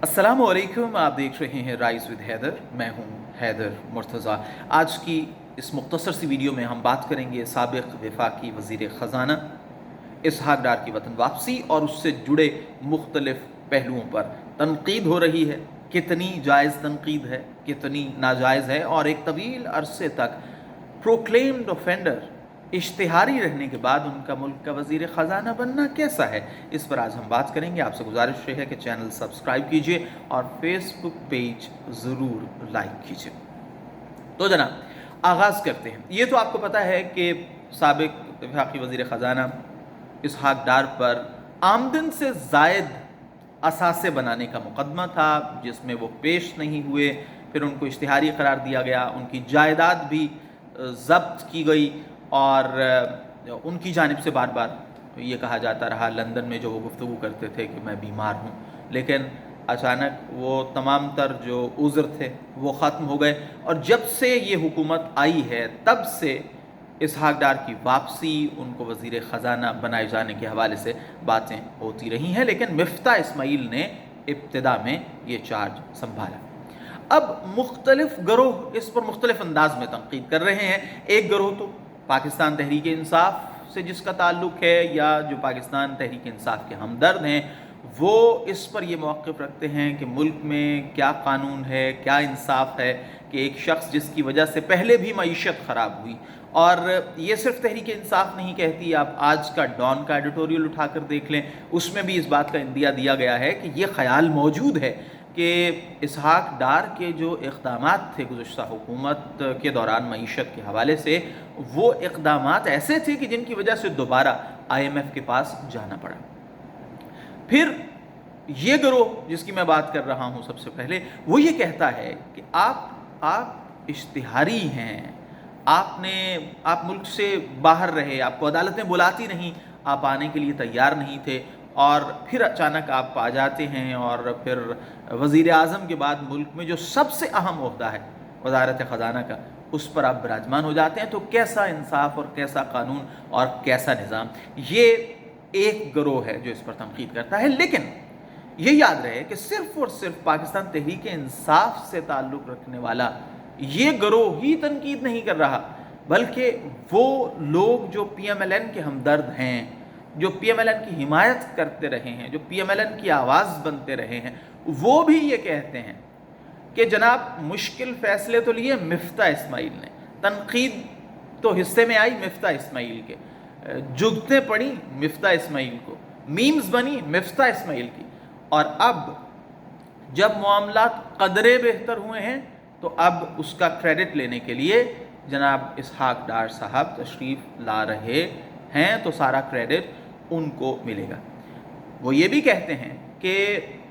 अस्सलामुअलैकुम, आप देख रहे हैं राइज विद हैदर। मैं हूं हैदर मुर्तज़ा। आज की इस मुख्तसर सी वीडियो में हम बात करेंगे साबिक़ वफाकी वज़ीर ख़ज़ाना इसहाक़ डार की वतन वापसी और उससे जुड़े मुख्तलिफ़ पहलुओं पर। तनकीद हो रही है, कितनी जायज़ तनकीद है, कितनी नाजायज़ है, और एक तवील अरसे तक प्रोक्लेम्ड ऑफेंडर इश्तिहारी रहने के बाद उनका मुल्क का वज़ीर ख़ज़ाना बनना कैसा है, इस पर आज हम बात करेंगे। आपसे गुजारिश है कि चैनल सब्सक्राइब कीजिए और फेसबुक पेज ज़रूर लाइक कीजिए। तो जनाब आगाज़ करते हैं। ये तो आपको पता है कि साबिक़ वफाकी वज़ीर ख़ज़ाना इसहाक़ डार पर आमदन से ज़ायद असासे बनाने का मुकदमा था, जिसमें वो पेश नहीं हुए। फिर उनको इश्तिहारी करार दिया गया, उनकी जायदाद भी ज़ब्त की गई और उनकी जानिब से बार बार ये कहा जाता रहा लंदन में जो वो गुफ्तगू करते थे कि मैं बीमार हूँ, लेकिन अचानक वो तमाम तर जो उज़्र थे वो ख़त्म हो गए। और जब से ये हुकूमत आई है तब से इसहाक़ डार की वापसी, उनको वज़ीर ख़ज़ाना बनाए जाने के हवाले से बातें होती रही हैं, लेकिन मिफ्ता इस्माइल ने इब्तिदा में ये चार्ज संभाला। अब मुख्तलिफ़ गिरोह इस पर मुख्तलिफ़ अंदाज में तनकीद कर रहे हैं। एक गिरोह तो पाकिस्तान तहरीक इंसाफ से जिसका ताल्लुक़ है, या जो पाकिस्तान तहरीक इंसाफ के हमदर्द हैं, वो इस पर ये मौक़िफ़ रखते हैं कि मुल्क में क्या कानून है, क्या इंसाफ है कि एक शख्स जिसकी वजह से पहले भी मईशत ख़राब हुई, और ये सिर्फ तहरीक इंसाफ नहीं कहती, आप आज का डॉन का एडिटोरियल उठाकर देख लें, उसमें भी इस बात का इंदिया दिया गया है कि ये ख़याल मौजूद है कि इसहाक़ डार के जो इक़दामात थे गुज़श्ता हुकूमत के दौरान मईशत के हवाले से, वो इक़दामात ऐसे थे कि जिनकी वजह से दोबारा IMF के पास जाना पड़ा। फिर ये गिरोह जिसकी मैं बात कर रहा हूँ सबसे पहले, वो ये कहता है कि आप इश्तिहारी हैं, आप मुल्क से बाहर रहे, आपको अदालतें बुलाती नहीं, आप आने के लिए तैयार नहीं थे, और फिर अचानक आप आ जाते हैं और फिर वज़ीर आज़म के बाद मुल्क में जो सबसे अहम ओहदा है वज़ारत ख़ज़ाना का, उस पर आप विराजमान हो जाते हैं। तो कैसा इंसाफ और कैसा कानून और कैसा निज़ाम। ये एक गिरोह है जो इस पर तनकीद करता है, लेकिन ये याद रहे कि सिर्फ़ और सिर्फ पाकिस्तान तहरीक इंसाफ से ताल्लुक़ रखने वाला ये गिरोह ही तनकीद नहीं कर रहा, बल्कि वो लोग जो PMLN के हमदर्द हैं, जो PMLN की हिमायत करते रहे हैं, जो PMLN की आवाज़ बनते रहे हैं, वो भी ये कहते हैं कि जनाब मुश्किल फ़ैसले तो लिए मिफ्ता इस्माइल ने, तनकीद तो हिस्से में आई मिफ्ता इस्माइल के, जुगतें पड़ी मिफ्ता इस्माइल को, मीम्स बनी मिफ्ता इस्माइल की, और अब जब मामलात कदरे बेहतर हुए हैं तो अब उसका क्रेडिट लेने के लिए जनाब इसहाक़ डार साहब तशरीफ़ ला रहे हैं, तो सारा क्रेडिट उनको मिलेगा। वो ये भी कहते हैं कि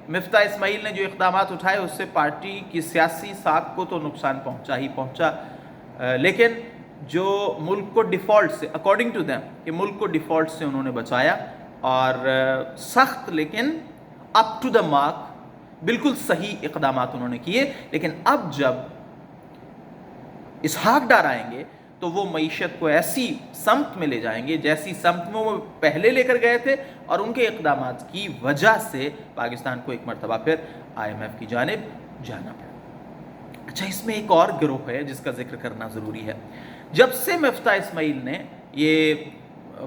मिफ्ता इस्माइल ने जो इक़दामात उठाए उससे पार्टी की सियासी साख को तो नुकसान पहुंचा ही पहुंचा, लेकिन जो मुल्क को डिफ़ॉल्ट से, अकॉर्डिंग टू दैम, कि मुल्क को डिफ़ॉल्ट से उन्होंने बचाया, और सख्त लेकिन अप टू द मार्क बिल्कुल सही इक़दामात उन्होंने किए। लेकिन अब जब इसहाक़ डार आएंगे तो वो मईशत को ऐसी समत में ले जाएंगे जैसी समत में वो पहले लेकर गए थे, और उनके इक़दामात की वजह से पाकिस्तान को एक मरतबा फिर IMF की जानिब जाना पड़ा। अच्छा, इसमें एक और गिरोह है जिसका जिक्र करना ज़रूरी है। जब से मिफ्ता इस्माइल ने ये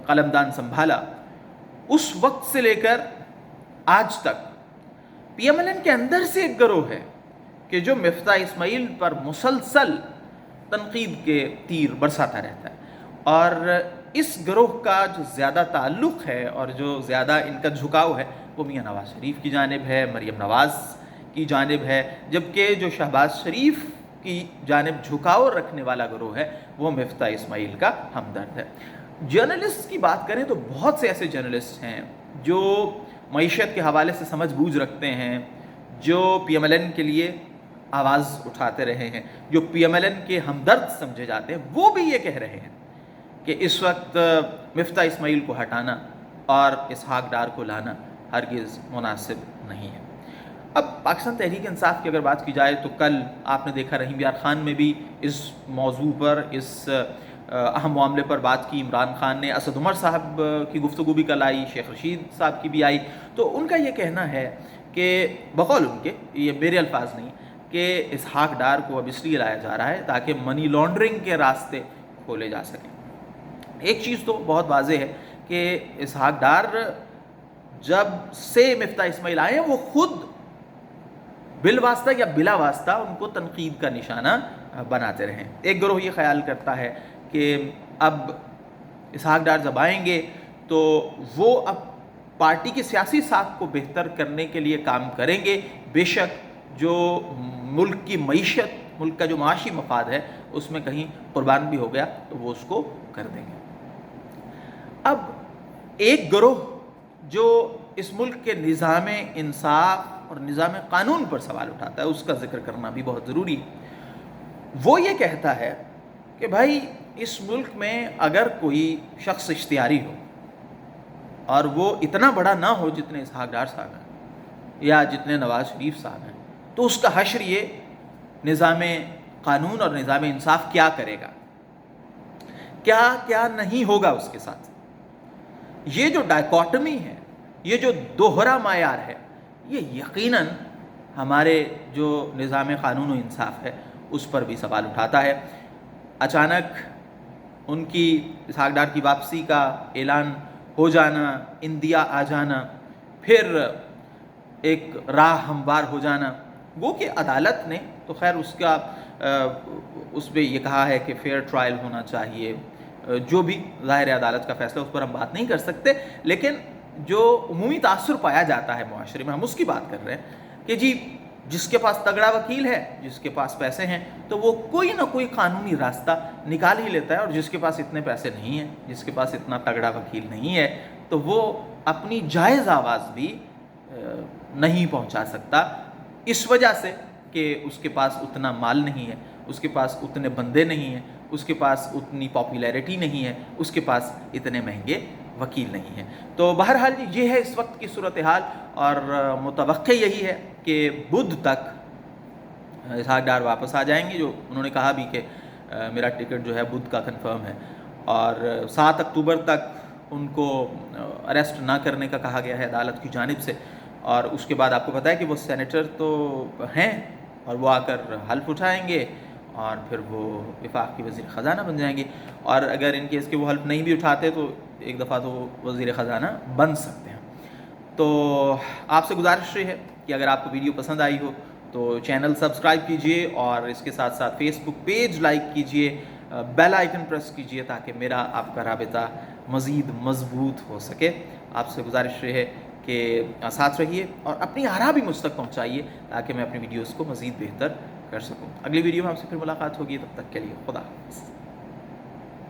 कलमदान संभाला, उस वक्त से लेकर आज तक PMLN के अंदर से एक गिरोह है कि जो मिफ्ता इस्माइल पर मुसलसल तनकीद के तीर बरसाता रहता है, और इस गिरोह का जो ज़्यादा ताल्लुक़ है और जो ज़्यादा इनका झुकाव है वो मियाँ नवाज़ शरीफ की जानिब है, मरीम नवाज़ की जानिब है, जबकि जो शहबाज शरीफ की जानिब झुकाव रखने वाला गिरोह है वो मिफ्ता इस्माइल का हमदर्द है। जर्नलिस्ट की बात करें तो बहुत से ऐसे जर्नलिस्ट हैं जो मईशत के हवाले से समझ बूझ रखते हैं, जो PMLN के लिए आवाज़ उठाते रहे हैं, जो PMLN के हमदर्द समझे जाते हैं, वो भी ये कह रहे हैं कि इस वक्त मिफ्ता इस्माइल को हटाना और इसहाक़ डार को लाना हरगिज़ मुनासिब नहीं है। अब पाकिस्तान तहरीक इंसाफ की अगर बात की जाए तो कल आपने देखा रहीम यार ख़ान में भी इस मौजू पर, इस अहम मामले पर बात की। इमरान खान ने, असद उमर साहब की गुफ्तगू भी कल आई, शेख रशीद साहब की भी आई। तो उनका ये कहना है کہ بقول ان کے، یہ میرے الفاظ نہیں، کہ اسحاق ڈار کو اب اس لیے لایا جا رہا ہے تاکہ منی لانڈرنگ کے راستے کھولے جا سکیں۔ ایک چیز تو بہت واضح ہے کہ اسحاق ڈار جب سے مفتاح اسماعیل آئے ہیں وہ خود بالواسطہ یا بلا واسطہ ان کو تنقید کا نشانہ بناتے رہیں۔ ایک گروہ یہ خیال کرتا ہے کہ اب اسحاق ڈار جب آئیں گے تو وہ اب پارٹی کی سیاسی ساکھ کو بہتر کرنے کے لیے کام کریں گے، بے شک جو ملک کی معیشت، ملک کا جو معاشی مفاد ہے اس میں کہیں قربان بھی ہو گیا تو وہ اس کو کر دیں گے۔ اب ایک گروہ جو اس ملک کے نظام انصاف اور نظام قانون پر سوال اٹھاتا ہے، اس کا ذکر کرنا بھی بہت ضروری ہے۔ وہ یہ کہتا ہے کہ بھائی اس ملک میں اگر کوئی شخص اشتہاری ہو اور وہ اتنا بڑا نہ ہو جتنے اسحاق ڈار صاحب ہیں یا جتنے نواز شریف صاحب ہیں، تو اس کا حشر یہ نظام قانون اور نظام انصاف کیا کرے گا، کیا نہیں ہوگا اس کے ساتھ۔ یہ جو ڈائیکاٹمی ہے، یہ جو دوہرا معیار ہے، یہ یقیناً ہمارے جو نظام قانون و انصاف ہے اس پر بھی سوال اٹھاتا ہے۔ اچانک ان کی اسحاق ڈار کی واپسی کا اعلان ہو جانا، انڈیا آ جانا، پھر ایک راہ ہموار ہو جانا، وہ کہ عدالت نے تو خیر اس پہ یہ کہا ہے کہ فیئر ٹرائل ہونا چاہیے، جو بھی ظاہر عدالت کا فیصلہ، اس پر ہم بات نہیں کر سکتے، لیکن جو عمومی تاثر پایا جاتا ہے معاشرے میں، ہم اس کی بات کر رہے ہیں کہ جی جس کے پاس تگڑا وکیل ہے، جس کے پاس پیسے ہیں، تو وہ کوئی نہ کوئی قانونی راستہ نکال ہی لیتا ہے، اور جس کے پاس اتنے پیسے نہیں ہیں، جس کے پاس اتنا تگڑا وکیل نہیں ہے، تو وہ اپنی جائز آواز بھی نہیں پہنچا سکتا، اس وجہ سے کہ اس کے پاس اتنا مال نہیں ہے، اس کے پاس اتنے بندے نہیں ہیں، اس کے پاس اتنی پاپولیرٹی نہیں ہے، اس کے پاس اتنے مہنگے وکیل نہیں ہیں۔ تو بہرحال یہ ہے اس وقت کی صورتحال، اور متوقع یہی ہے کہ بدھ تک اسحاق ڈار واپس آ جائیں گے، جو انہوں نے کہا بھی کہ میرا ٹکٹ جو ہے بدھ کا کنفرم ہے، اور 7 اکتوبر تک ان کو اریسٹ نہ کرنے کا کہا گیا ہے عدالت کی جانب سے، اور اس کے بعد آپ کو پتہ ہے کہ وہ سینیٹر تو ہیں، اور وہ آ کر حلف اٹھائیں گے، اور پھر وہ وفاق کی وزیر خزانہ بن جائیں گے، اور اگر ان کیس کے وہ حلف نہیں بھی اٹھاتے تو ایک دفعہ تو وہ وزیر خزانہ بن سکتے ہیں۔ تو آپ سے گزارش یہ ہے کہ اگر آپ کو ویڈیو پسند آئی ہو تو چینل سبسکرائب کیجئے، اور اس کے ساتھ ساتھ فیس بک پیج لائک کیجئے، بیل آئیکن پریس کیجئے تاکہ میرا آپ کا رابطہ مزید مضبوط ہو سکے۔ آپ سے گزارش یہ ہے کہ ساتھ رہیے اور اپنی آراء بھی مجھ تک پہنچائیے تاکہ میں اپنی ویڈیوز کو مزید بہتر کر سکوں۔ اگلی ویڈیو میں آپ سے پھر ملاقات ہوگی، تب تک کے لیے خدا حافظ۔